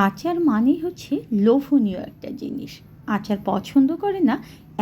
আচার মানেই হচ্ছে লোভনীয় একটা জিনিস। আচার পছন্দ করে না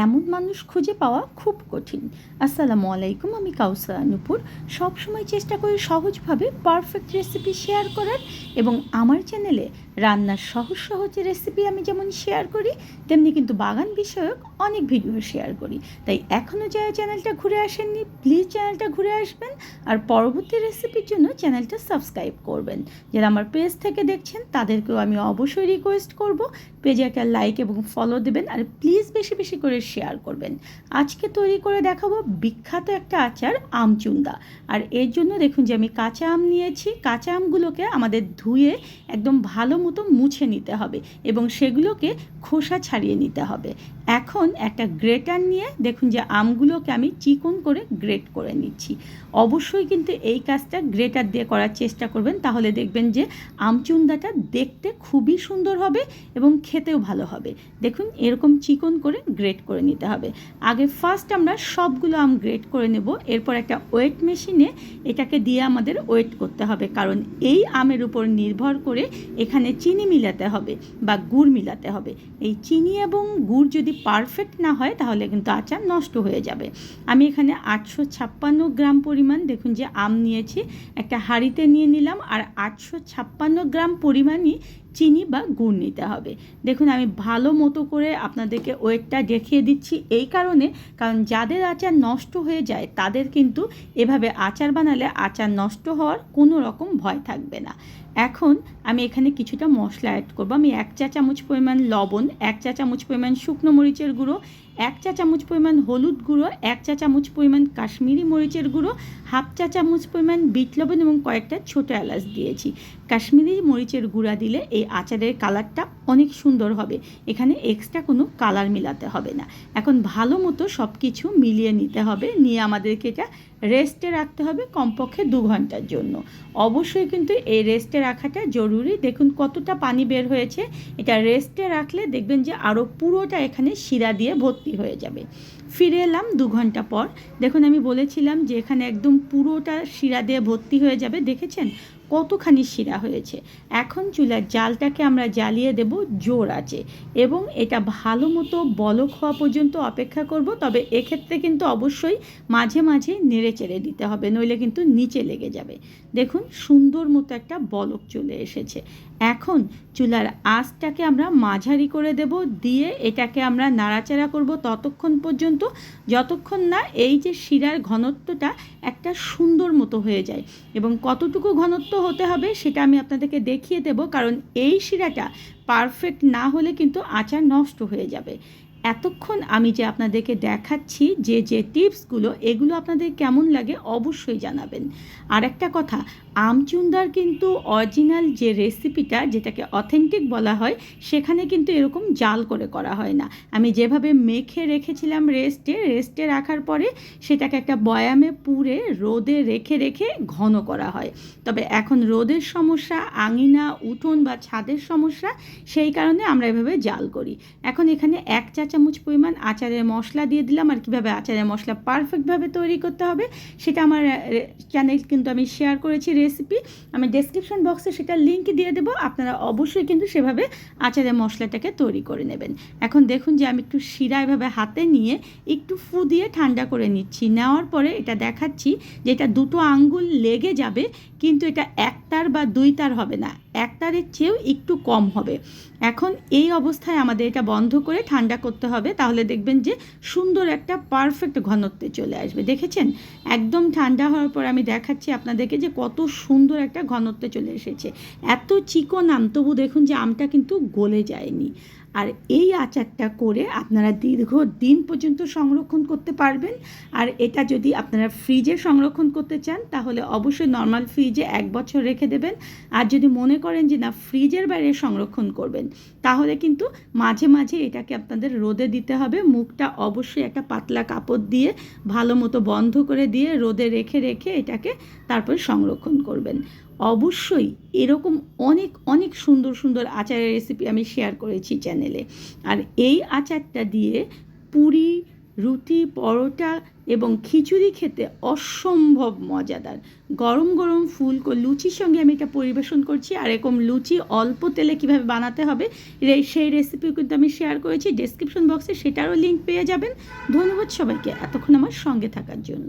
এমন মানুষ খুঁজে পাওয়া খুব কঠিন। আসসালামু আলাইকুম, আমি কাউসার নূপুর। সবসময় চেষ্টা করি সহজভাবে পারফেক্ট রেসিপি শেয়ার করার, এবং আমার চ্যানেলে রান্নার সহজ সহজ রেসিপি আমি যেমন শেয়ার করি, তেমনি কিন্তু বাগান বিষয়ক অনেক ভিডিও শেয়ার করি। তাই এখনও যারা চ্যানেলটা ঘুরে আসেননি, প্লিজ চ্যানেলটা ঘুরে আসবেন, আর পরবর্তী রেসিপির জন্য চ্যানেলটা সাবস্ক্রাইব করবেন। যারা আমার পেজ থেকে দেখছেন তাদেরকেও আমি অবশ্যই রিকোয়েস্ট করব, পেজে একটা লাইক এবং ফলো দেবেন, আর প্লিজ বেশি বেশি করে শেয়ার করবেন। আজকে তৈরি করে দেখাবো বিখ্যাত একটা আচার, আমচুন্দা। আর এর জন্য দেখুন যে আমি কাঁচা আম নিয়েছি। কাঁচা আমগুলোকে আমাদের ধুয়ে একদম ভালো মতো মুছে নিতে হবে এবং সেগুলোকে খোসা ছাড়িয়ে নিতে হবে। এখন একটা গ্রেটার নিয়ে দেখুন যে আমগুলোকে আমি চিকন করে গ্রেট করে নিচ্ছি। অবশ্যই কিন্তু এই কাজটা গ্রেটার দিয়ে করার চেষ্টা করবেন, তাহলে দেখবেন যে আমচুন্দাটা দেখতে খুবই সুন্দর হবে এবং খেতেও ভালো হবে। দেখুন এরকম চিকন করে গ্রেট করে নিতে হবে। আগে ফার্স্ট আমরা সবগুলো আম গ্রেট করে নেব, এরপর একটা ওয়েট মেশিনে এটাকে দিয়ে আমাদের ওয়েট করতে হবে, কারণ এই আমের উপর নির্ভর করে এখানে চিনি মিলাতে হবে বা গুড় মিলাতে হবে। এই চিনি এবং গুড় যদি পারফেক্ট না হয় তাহলে কিন্তু আচার নষ্ট হয়ে যাবে। আমি এখানে 856 গ্রাম পরিমাণ দেখুন যে আম নিয়েছি, একটা হাঁড়িতে নিয়ে নিলাম, আর 856 গ্রাম পরিমাণই চিনি বা গুড় নিতে হবে। দেখুন আমি ভালো মতো করে আপনাদেরকে ওয়েটটা দেখিয়ে দিচ্ছি এই কারণে, কারণ যাদের আচার নষ্ট হয়ে যায় তাদের কিন্তু এভাবে আচার বানালে আচার নষ্ট হওয়ার কোনো রকম ভয় থাকবে না। এখন আমি এখানে কিছুটা মশলা অ্যাড করবো। আমি 1 চা চামচ পরিমাণ লবণ, 1 চা চামচ পরিমাণ শুকনো মরিচের গুঁড়ো, 1 চা চামচ পরিমাণ হলুদ গুঁড়ো, 1 চা চামচ পরিমাণ কাশ্মীরি মরিচের গুঁড়ো, 1/2 চা চামচ পরিমাণ বিট লবণ এবং কয়েকটা ছোটো এলাচ দিয়েছি। কাশ্মীরি মরিচের গুঁড়া দিলে এই আচারের কালারটা অনেক সুন্দর হবে, এখানে এক্সট্রা কোনো কালার মিলাতে হবে না। এখন ভালো মতো সব কিছু মিলিয়ে নিতে হবে, নিয়ে আমাদেরকে এটা রেস্টে রাখতে হবে কমপক্ষে 2 ঘন্টার জন্য। অবশ্যই কিন্তু এই রেস্টে রাখাটা জরুরি। দেখুন কতটা পানি বের হয়েছে, এটা রেস্টে রাখলে দেখবেন যে আরও পুরোটা এখানে শিরা দিয়ে ভর্তি হয়ে যাবে। ফিরে এলাম 2 ঘন্টা পর। দেখুন আমি বলেছিলাম যে এখানে একদম পুরোটা শিরা দিয়ে ভর্তি হয়ে যাবে, দেখেছেন কতখানি শিরা হয়েছে। এখন চুলার জালটাকে আমরা জ্বালিয়ে দেব জোর আঁচে, এবং এটা ভালো মতো বলক হওয়া পর্যন্ত অপেক্ষা করব। তবে এক্ষেত্রে কিন্তু অবশ্যই মাঝে মাঝে নেড়ে চেড়ে দিতে হবে, নইলে কিন্তু নিচে লেগে যাবে। দেখুন সুন্দর মতো একটা বলক চলে এসেছে। এখন চুলার আঁচটাকে আমরা মাঝারি করে দেব, দিয়ে এটাকে আমরা নাড়াচাড়া করব ততক্ষণ পর্যন্ত যতক্ষণ না এই যে শিরার ঘনত্বটা একটা সুন্দর মতো হয়ে যায়। এবং কতটুকু ঘনত্ব হতে হবে সেটা আমি আপনাদেরকে দেখিয়ে দেব, কারণ এই শিরাটা পারফেক্ট না হলে কিন্তু আচার নষ্ট হয়ে যাবে। এতক্ষণ আমি যে আপনাদেরকে দেখাচ্ছি যে টিপসগুলো, এগুলো আপনাদের কেমন লাগে অবশ্যই জানাবেন। আর একটা কথা, আমচুন্দার কিন্তু অরিজিনাল যে রেসিপিটা, যেটাকে অথেন্টিক বলা হয়, সেখানে কিন্তু এরকম জাল করে করা হয় না। আমি যেভাবে মেখে রেখেছিলাম রেস্টে রাখার পরে সেটাকে একটা বয়ামে পুরে রোদে রেখে রেখে ঘন করা হয়। তবে এখন রোদের সমস্যা, আঙিনা, উঠোন বা ছাদের সমস্যা, সেই কারণে আমরা এভাবে জাল করি। এখন এখানে 1 চা চামচ পরিমাণ আচারের মশলা দিয়ে দিলাম। আর কীভাবে আচারের মশলা পারফেক্টভাবে তৈরি করতে হবে সেটা আমার চ্যানেল কিন্তু আমি শেয়ার করেছি রেসিপি, আমি ডেসক্রিপশন বক্সে সেটা লিঙ্ক দিয়ে দেবো। আপনারা অবশ্যই কিন্তু সেভাবে আচারের মশলাটাকে তৈরি করে নেবেন। এখন দেখুন যে আমি একটু শিরা এভাবে হাতে নিয়ে একটু ফু দিয়ে ঠান্ডা করে নিচ্ছি। নেওয়ার পরে এটা দেখাচ্ছি যে এটা 2টো আঙ্গুল লেগে যাবে, কিন্তু এটা 1 তার বা 2 তার হবে না, 1 তারের চেয়েও একটু কম হবে। এখন এই অবস্থায় আমাদের এটা বন্ধ করে ঠান্ডা করতে হবে, তাহলে দেখবেন যে সুন্দর একটা পারফেক্ট ঘনত্বে চলে আসবে। দেখেছেন একদম ঠান্ডা হওয়ার পর আমি দেখাচ্ছি আপনাদেরকে যে কত সুন্দর একটা ঘনত্বে চলে এসেছে। এত চিকন আম, তবু দেখুন যে আমটা কিন্তু গলে যায়নি। আর এই আচারটা করে আপনারা দীর্ঘদিন পর্যন্ত সংরক্ষণ করতে পারবেন। আর এটা যদি আপনারা ফ্রিজে সংরক্ষণ করতে চান তাহলে অবশ্যই নর্মাল ফ্রিজে 1 বছর রেখে দেবেন। আর যদি মনে করেন যে না ফ্রিজের বাইরে সংরক্ষণ করবেন, তাহলে কিন্তু মাঝে মাঝে এটাকে আপনাদের রোদে দিতে হবে। মুখটা অবশ্যই একটা পাতলা কাপড় দিয়ে ভালো মতো বন্ধ করে দিয়ে রোদে রেখে রেখে এটাকে তারপরে সংরক্ষণ করবেন। অবশ্যই এরকম অনেক অনেক সুন্দর সুন্দর আচারের রেসিপি আমি শেয়ার করেছি চ্যানেলে। আর এই আচারটা দিয়ে পুরি, রুটি, পরোটা এবং খিচুড়ি খেতে অসম্ভব মজাদার। গরম গরম ফুলকো লুচির সঙ্গে আমি এটা পরিবেশন করছি। আর এরকম লুচি অল্প তেলে কীভাবে বানাতে হবে সেই রেসিপিও কিন্তু আমি শেয়ার করেছি। ডেসক্রিপশন বক্সে সেটারও লিঙ্ক পেয়ে যাবেন। ধন্যবাদ সবাইকে এতক্ষণ আমার সঙ্গে থাকার জন্য।